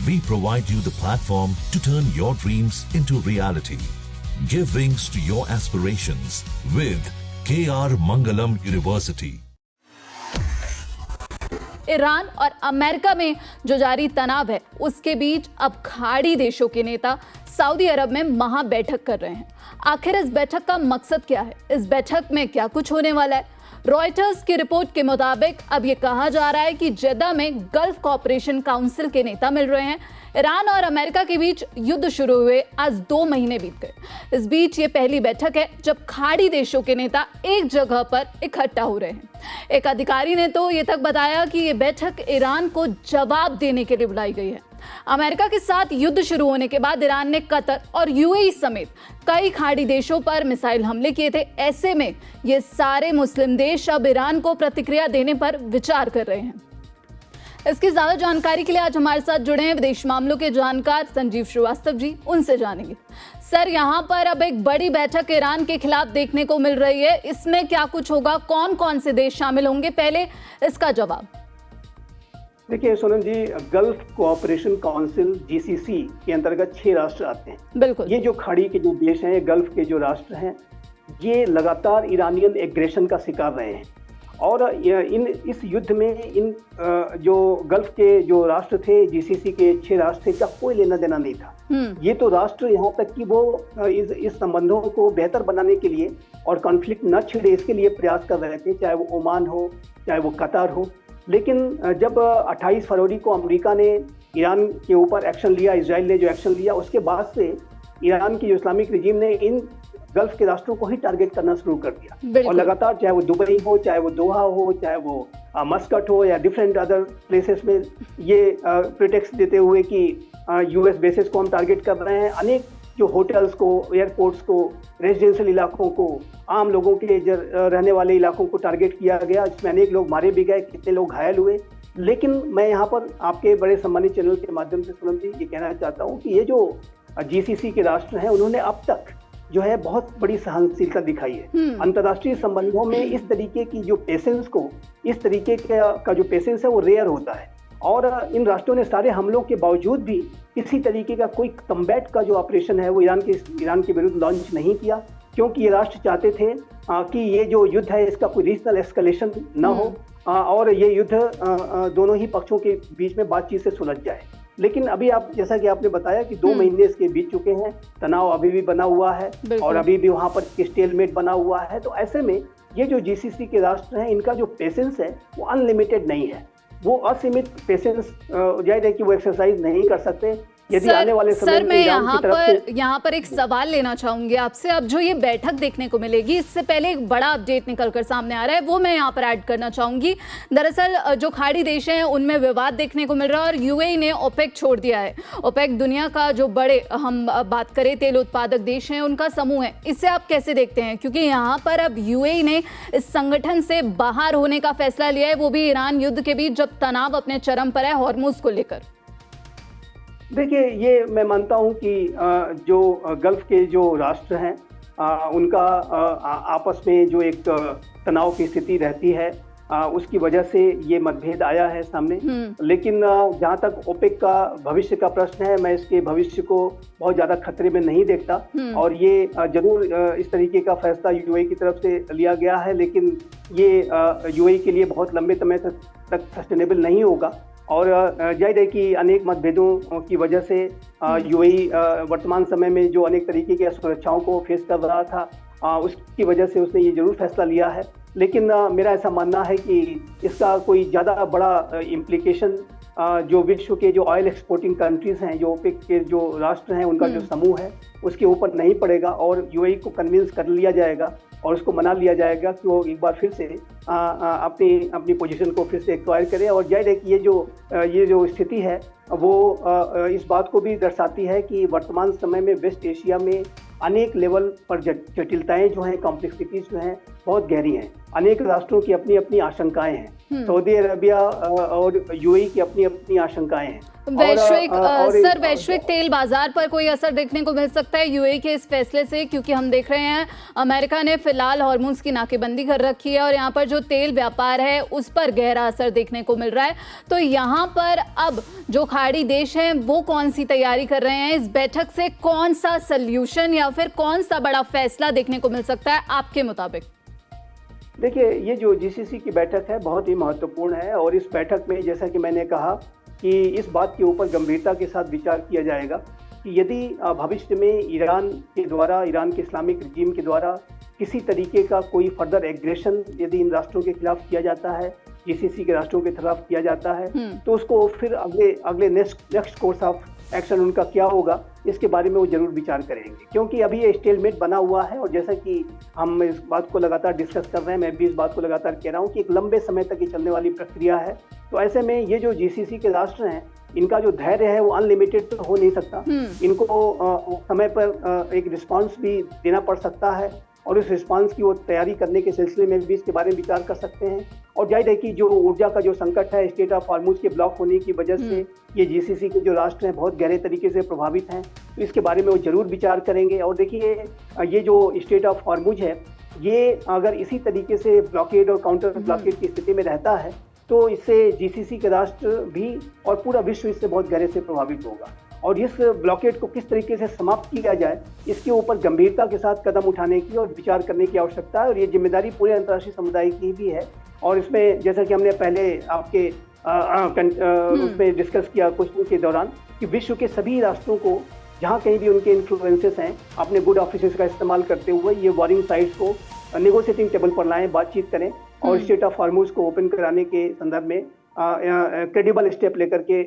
we provide you the platform to turn your dreams into reality. Give wings to your aspirations with KR Mangalam University. Iran और America में जो जारी तनाव है, उसके बीच अब खाड़ी देशों के नेता सऊदी अरब में महा बैठक कर रहे हैं। आखिर इस बैठक का मकसद क्या है? इस बैठक में क्या कुछ होने वाला है? रॉयटर्स की रिपोर्ट के मुताबिक अब ये कहा जा रहा है कि जेद्दा में गल्फ कोऑपरेशन काउंसिल के नेता मिल रहे हैं। ईरान और अमेरिका के बीच युद्ध शुरू हुए आज 2 महीने बीत गए। इस बीच ये पहली बैठक है जब खाड़ी देशों के नेता एक जगह पर इकट्ठा हो रहे हैं। एक अधिकारी ने तो ये तक बताया कि ये बैठक ईरान को जवाब देने के लिए बुलाई गई है। अमेरिका के साथ युद्ध शुरू होने के बाद ईरान ने कतर और यूएई समेत कई खाड़ी देशों पर मिसाइल हमले किए थे। ऐसे में ये सारे मुस्लिम देश अब ईरान को प्रतिक्रिया देने पर विचार कर रहे हैं। इसकी ज्यादा जानकारी के लिए आज हमारे साथ जुड़े हैं विदेश मामलों के जानकार संजीव श्रीवास्तव जी, उनसे जानेंगे। सर, यहाँ पर अब एक बड़ी बैठक ईरान के खिलाफ देखने को मिल रही है, इसमें क्या कुछ होगा, कौन कौन से देश शामिल होंगे, पहले इसका जवाब। देखिए सोनम जी, गल्फ कोऑपरेशन काउंसिल GCC के अंतर्गत 6 राष्ट्र आते हैं। बिल्कुल। ये जो खाड़ी के जो देश हैं, गल्फ के जो राष्ट्र हैं, ये लगातार ईरानियन एग्रेशन का शिकार रहे हैं और इस युद्ध में इन जो गल्फ के जो राष्ट्र थे, GCC के 6 राष्ट्र थे, का कोई लेना देना नहीं था। ये तो राष्ट्र यहाँ तक कि वो इस संबंधों को बेहतर बनाने के लिए और कॉन्फ्लिक्ट न छिड़े इसके लिए प्रयास कर रहे थे, चाहे वो ओमान हो, चाहे वो कतर हो। लेकिन जब 28 फरवरी को अमेरिका ने ईरान के ऊपर एक्शन लिया, इजराइल ने जो एक्शन लिया, उसके बाद से ईरान की जो इस्लामिक रिजीम ने इन गल्फ के राष्ट्रों को ही टारगेट करना शुरू कर दिया और लगातार, चाहे वो दुबई हो, चाहे वो दोहा हो, चाहे वो मस्कट हो या डिफरेंट अदर प्लेसेस में, ये प्रिटेक्स्ट देते हुए कि US बेसिस को हम टारगेट कर रहे हैं। अनेक जो होटल्स को, एयरपोर्ट्स को, रेजिडेंशियल इलाकों को, आम लोगों के रहने वाले इलाकों को टारगेट किया गया, जिसमें अनेक लोग मारे भी गए, कितने लोग घायल हुए। लेकिन मैं यहाँ पर आपके बड़े सम्मानित चैनल के माध्यम से सोनम जी ये कहना चाहता हूँ कि ये जो GCC के राष्ट्र हैं, उन्होंने अब तक जो है बहुत बड़ी सहनशीलता दिखाई है। अंतर्राष्ट्रीय संबंधों में इस तरीके की जो पेशेंस को, इस तरीके का जो पेशेंस है वो रेयर होता है और इन राष्ट्रों ने सारे हमलों के बावजूद भी किसी तरीके का कोई कम्बैट का जो ऑपरेशन है वो ईरान के विरुद्ध लॉन्च नहीं किया, क्योंकि ये राष्ट्र चाहते थे कि ये जो युद्ध है इसका कोई रीजनल एस्केलेशन न हो और ये युद्ध दोनों ही पक्षों के बीच में बातचीत से सुलझ जाए। लेकिन अभी आप, जैसा कि आपने बताया कि 2 महीने इसके बीत चुके हैं, तनाव अभी भी बना हुआ है और अभी भी वहां पर स्टेलमेट बना हुआ है। तो ऐसे में ये जो GCC के राष्ट्र हैं, इनका जो पेशेंस है वो अनलिमिटेड नहीं है, वो असीमित पेशेंस जाहिर है कि वो एक्सरसाइज नहीं कर सकते। यदि आने वाले समय में मैं यहाँ पर एक सवाल लेना चाहूंगी आपसे। अब जो ये बैठक देखने को मिलेगी, इससे पहले एक बड़ा अपडेट निकलकर सामने आ रहा है, वो मैं यहाँ पर ऐड करना चाहूंगी। दरअसल जो खाड़ी देश हैं उनमें विवाद देखने को मिल रहा है और UAE ने OPEC छोड़ दिया है। OPEC दुनिया का जो बड़े, हम बात करें तेल उत्पादक देश हैं, उनका समूह है। इसे आप कैसे देखते हैं? क्योंकि यहाँ पर अब UAE ने इस संगठन से बाहर होने का फैसला लिया है, वो भी ईरान युद्ध के बीच जब तनाव अपने चरम पर है हॉर्मुज को लेकर। देखिए, ये मैं मानता हूं कि जो गल्फ के जो राष्ट्र हैं उनका आपस में जो एक तनाव की स्थिति रहती है, उसकी वजह से ये मतभेद आया है सामने। लेकिन जहां तक OPEC का भविष्य का प्रश्न है, मैं इसके भविष्य को बहुत ज़्यादा खतरे में नहीं देखता और ये जरूर इस तरीके का फैसला UAE की तरफ से लिया गया है, लेकिन ये UAE के लिए बहुत लंबे समय तक सस्टेनेबल नहीं होगा और जाहिर है कि अनेक मतभेदों की वजह से UAE वर्तमान समय में जो अनेक तरीके की सुरक्षाओं को फेस कर रहा था, उसकी वजह से उसने ये जरूर फैसला लिया है। लेकिन मेरा ऐसा मानना है कि इसका कोई ज़्यादा बड़ा इम्प्लीकेशन जो विश्व के जो ऑयल एक्सपोर्टिंग कंट्रीज हैं, जो OPEC के जो राष्ट्र हैं, उनका जो समूह है, उसके ऊपर नहीं पड़ेगा और UAE को कन्विंस कर लिया जाएगा और उसको मना लिया जाएगा कि वो एक बार फिर से अपनी पोजीशन को फिर से एक्वायर करे। और जाहिर है कि ये जो स्थिति है वो इस बात को भी दर्शाती है कि वर्तमान समय में वेस्ट एशिया में अनेक लेवल पर जटिलताएं जो हैं, कॉम्प्लेक्सिटीज जो हैं, बहुत गहरी हैं। अनेक राष्ट्रों की अपनी अपनी आशंकाएं हैं। सऊदी अरबिया और यूएई की अपनी अपनी आशंकाएं हैं। वैश्विक तेल बाजार पर कोई असर देखने को मिल सकता है यूएई के इस फैसले से? क्योंकि हम देख रहे हैं अमेरिका ने फिलहाल हॉर्मुज़ की नाकेबंदी कर रखी है और यहाँ पर जो तेल व्यापार है उस पर गहरा असर देखने को मिल रहा है। तो यहाँ पर अब जो खाड़ी देश हैं वो कौन सी तैयारी कर रहे हैं? इस बैठक से कौन सा सल्यूशन या फिर कौन सा बड़ा फैसला देखने को मिल सकता है आपके मुताबिक? देखिए, ये जो जीसीसी की बैठक है बहुत ही महत्वपूर्ण है और इस बैठक में जैसा कि मैंने कहा कि इस बात के ऊपर गंभीरता के साथ विचार किया जाएगा कि यदि भविष्य में ईरान के इस्लामिक रिजीम के द्वारा किसी तरीके का कोई फर्दर एग्रेशन यदि इन राष्ट्रों के खिलाफ किया जाता है, जीसीसी के राष्ट्रों के खिलाफ किया जाता है, तो उसको फिर अगले नेक्स्ट कोर्स ऑफ एक्शन उनका क्या होगा, इसके बारे में वो जरूर विचार करेंगे। क्योंकि अभी ये स्टेलमेट बना हुआ है और जैसा कि हम इस बात को लगातार डिस्कस कर रहे हैं, मैं भी इस बात को लगातार कह रहा हूँ कि एक लंबे समय तक ये चलने वाली प्रक्रिया है। तो ऐसे में ये जो जीसीसी के राष्ट्र हैं, इनका जो धैर्य है वो अनलिमिटेड तो हो नहीं सकता। इनको समय पर एक रिस्पांस भी देना पड़ सकता है और उस रिस्पांस की वो तैयारी करने के सिलसिले में भी इसके बारे में विचार कर सकते हैं। और जाहिर है कि जो ऊर्जा का जो संकट है स्टेट ऑफ हॉर्मुज़ के ब्लॉक होने की वजह से ये जीसीसी के जो राष्ट्र हैं बहुत गहरे तरीके से प्रभावित हैं, तो इसके बारे में वो जरूर विचार करेंगे। और देखिए, ये जो स्टेट ऑफ हॉर्मुज़ है ये अगर इसी तरीके से ब्लॉकेड और काउंटर ब्लॉकेड की स्थिति में रहता है तो इससे जीसीसी के राष्ट्र भी और पूरा विश्व इससे बहुत गहरे से प्रभावित होगा। और इस ब्लॉकेड को किस तरीके से समाप्त किया जाए, इसके ऊपर गंभीरता के साथ कदम उठाने की और विचार करने की आवश्यकता है और ये जिम्मेदारी पूरे अंतर्राष्ट्रीय समुदाय की भी है। और इसमें जैसा कि हमने पहले आपके उसमें डिस्कस किया क्वेश्चन के दौरान कि विश्व के सभी राष्ट्रों को जहाँ कहीं भी उनके इन्फ्लुएंसेस हैं, अपने गुड ऑफिसेस का इस्तेमाल करते हुए ये वॉरिंग साइट्स को नेगोशिएटिंग टेबल पर लाएं, बातचीत करें और स्टेट ऑफ हॉर्मुज़ को ओपन कराने के संदर्भ में क्रेडिबल स्टेप लेकर के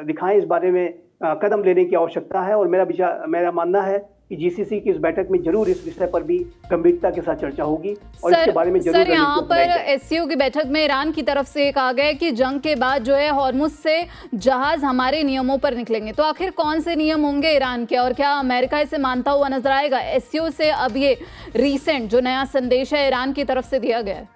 दिखाएं। इस बारे में कदम लेने की आवश्यकता है और मेरा मानना है कि जीसीसी की इस बैठक में जरूर इस विषय पर भी गंभीरता के साथ चर्चा होगी और इसके बारे में जरूर। सर, यहाँ पर एससीओ की बैठक में ईरान की तरफ से कहा गया है कि जंग के बाद जो है हॉर्मुज़ से जहाज हमारे नियमों पर निकलेंगे। तो आखिर कौन से नियम होंगे ईरान के और क्या अमेरिका इसे मानता हुआ नजर आएगा? एससीओ से अब ये रिसेंट जो नया संदेश है ईरान की तरफ से दिया गया है।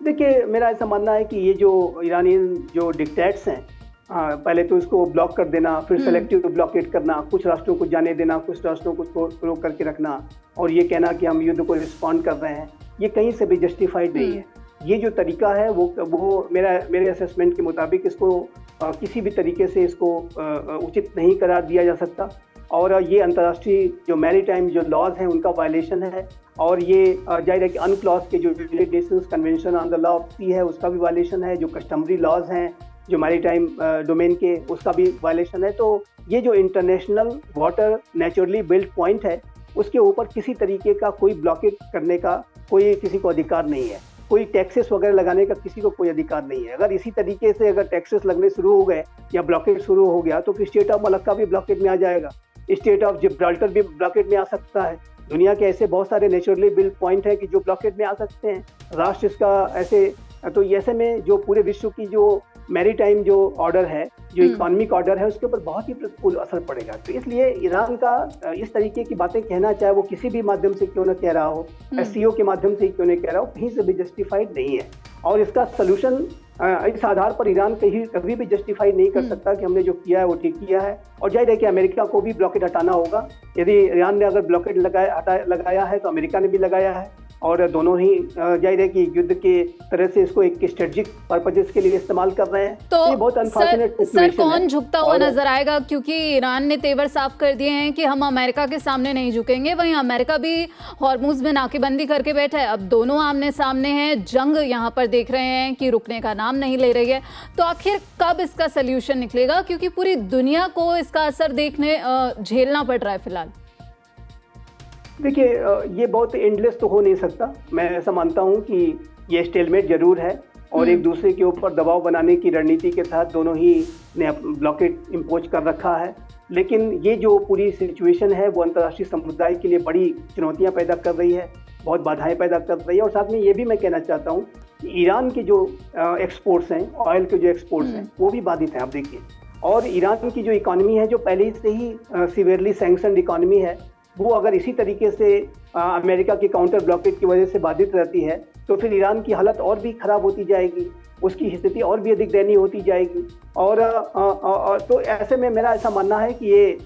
देखिए, मेरा ऐसा मानना है कि ये जो ईरानियन जो डिक्टेट्स हैं, पहले तो इसको ब्लॉक कर देना, फिर सेलेक्टिव ब्लॉकेट करना, कुछ राष्ट्रों को जाने देना, कुछ राष्ट्रों को रोक करके रखना और ये कहना कि हम युद्ध को रिस्पॉन्ड कर रहे हैं, ये कहीं से भी जस्टिफाइड नहीं है। ये जो तरीका है वो मेरे असेसमेंट के मुताबिक इसको किसी भी तरीके से इसको उचित नहीं करार दिया जा सकता और ये अंतर्राष्ट्रीय जो मैरीटाइम जो लॉज हैं उनका वायलेशन है और ये जाहिर है कि अनक्लॉज के जो United Nations convention on the law of the sea उसका भी वायलेशन है, जो कस्टमरी लॉज हैं जो मैरीटाइम डोमेन के उसका भी वायलेशन है। तो ये जो international water naturally built point है उसके ऊपर किसी तरीके का कोई ब्लॉकेट करने का कोई किसी को अधिकार नहीं है, कोई टैक्सेस वगैरह लगाने का किसी को कोई अधिकार नहीं है। अगर इसी तरीके से अगर टैक्सेस लगने शुरू हो गए या ब्लॉकेट शुरू हो गया तो फिर स्टेट ऑफ मलक्का भी ब्लॉकेट में आ जाएगा, स्टेट ऑफ जिब्राल्टर भी ब्लॉकेट में आ सकता है। दुनिया के ऐसे बहुत सारे नेचुरली बिल्ट पॉइंट है कि जो ब्लॉकेट में आ सकते हैं, राष्ट्र इसका ऐसे। तो ऐसे में जो पूरे विश्व की जो मैरीटाइम जो ऑर्डर है, जो इकोनॉमिक ऑर्डर है, उसके ऊपर बहुत ही प्रतिकूल असर पड़ेगा। तो इसलिए ईरान का इस तरीके की बातें कहना, चाहे वो किसी भी माध्यम से क्यों न कह रहा हो, एससीओ के माध्यम से क्यों न कह रहा हो, कहीं से भी जस्टिफाइड नहीं है। और इसका सलूशन इस आधार पर ईरान कभी भी जस्टिफाई नहीं कर सकता कि हमने जो किया है वो ठीक किया है। और जाहिर है कि अमेरिका को भी ब्लॉकेट हटाना होगा। यदि ईरान ने अगर ब्लॉकेट लगाया है तो अमेरिका ने भी लगाया है और दोनों ही जाहिर है कि युद्ध के तरह से इसको एक स्ट्रेटेजिक पर्पसेस के लिए इस्तेमाल कर रहे हैं। तो ये बहुत अनफॉर्चुनेट सर कौन झुकता हुआ नजर आएगा? क्योंकि ईरान ने तेवर साफ कर दिए हैं कि हम अमेरिका के सामने नहीं झुकेंगे, वहीं अमेरिका भी हॉर्मुज़ में नाकेबंदी करके बैठा है। अब दोनों आमने सामने हैं, जंग यहाँ पर देख रहे हैं कि रुकने का नाम नहीं ले रही है। तो आखिर कब इसका सोल्यूशन निकलेगा? क्योंकि पूरी दुनिया को इसका असर झेलना पड़ रहा है फिलहाल। देखिए, ये बहुत एंडलेस तो हो नहीं सकता। मैं ऐसा मानता हूँ कि ये स्टेलमेट जरूर है और एक दूसरे के ऊपर दबाव बनाने की रणनीति के तहत दोनों ही ने ब्लॉकेट इम्पोज कर रखा है। लेकिन ये जो पूरी सिचुएशन है वो अंतर्राष्ट्रीय समुदाय के लिए बड़ी चुनौतियाँ पैदा कर रही है, बहुत बाधाएं पैदा कर रही है। और साथ में ये भी मैं कहना चाहता हूँ कि ईरान के जो एक्सपोर्ट्स हैं, ऑयल के जो एक्सपोर्ट्स हैं, वो भी बाधित हैं। आप देखिए, और ईरान की जो इकॉनमी है जो पहले से ही सीवियरली सैंक्शनड इकॉनमी है, वो अगर इसी तरीके से अमेरिका की काउंटर ब्लॉकेज की वजह से बाधित रहती है, तो फिर ईरान की हालत और भी खराब होती जाएगी, उसकी स्थिति और भी अधिक दयनीय होती जाएगी। और तो ऐसे में मेरा ऐसा मानना है कि ये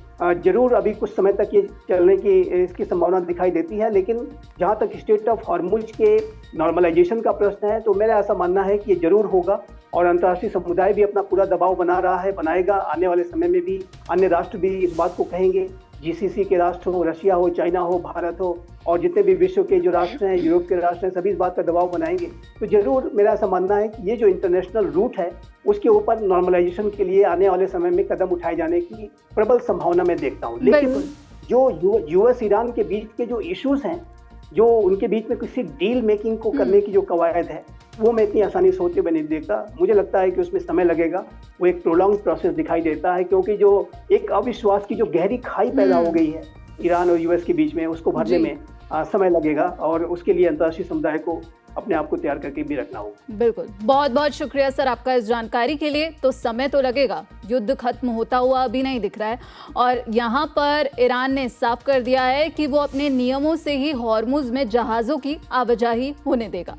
जरूर अभी कुछ समय तक ये चलने की इसकी संभावना दिखाई देती है, लेकिन जहाँ तक स्टेट ऑफ हॉर्मुज के नॉर्मलाइजेशन का प्रश्न है, तो मेरा ऐसा मानना है कि ये जरूर होगा और अंतर्राष्ट्रीय समुदाय भी अपना पूरा दबाव बना रहा है, बनाएगा। आने वाले समय में भी अन्य राष्ट्र भी इस बात को कहेंगे, जीसीसी के राष्ट्र हो, रशिया हो, चाइना हो, भारत हो, और जितने भी विश्व के जो राष्ट्र हैं, यूरोप के राष्ट्र हैं, सभी इस बात का दबाव बनाएंगे। तो जरूर मेरा ऐसा मानना है कि ये जो इंटरनेशनल रूट है उसके ऊपर नॉर्मलाइजेशन के लिए आने वाले समय में कदम उठाए जाने की प्रबल संभावना मैं देखता हूँ। लेकिन जो यूएस ईरान के बीच के जो इश्यूज हैं, जो उनके बीच में किसी डील मेकिंग को करने की जो कवायद है, वो मैं इतनी आसानी से होते हुए नहीं देखता। मुझे लगता है कि उसमें समय लगेगा, वो एक प्रोलॉन्ग प्रोसेस दिखाई देता है, क्योंकि जो एक अविश्वास की जो गहरी खाई पैदा हो गई है ईरान और यूएस के बीच में, उसको भरने में समय लगेगा और उसके लिए अंतर्राष्ट्रीय समुदाय को अपने आप को तैयार करके भी रखना होगा। बिल्कुल, बहुत बहुत शुक्रिया सर आपका इस जानकारी के लिए। तो समय तो लगेगा, युद्ध खत्म होता हुआ अभी नहीं दिख रहा है, और यहाँ पर ईरान ने साफ कर दिया है कि वो अपने नियमों से ही हॉर्मुज में जहाज़ों की आवाजाही होने देगा।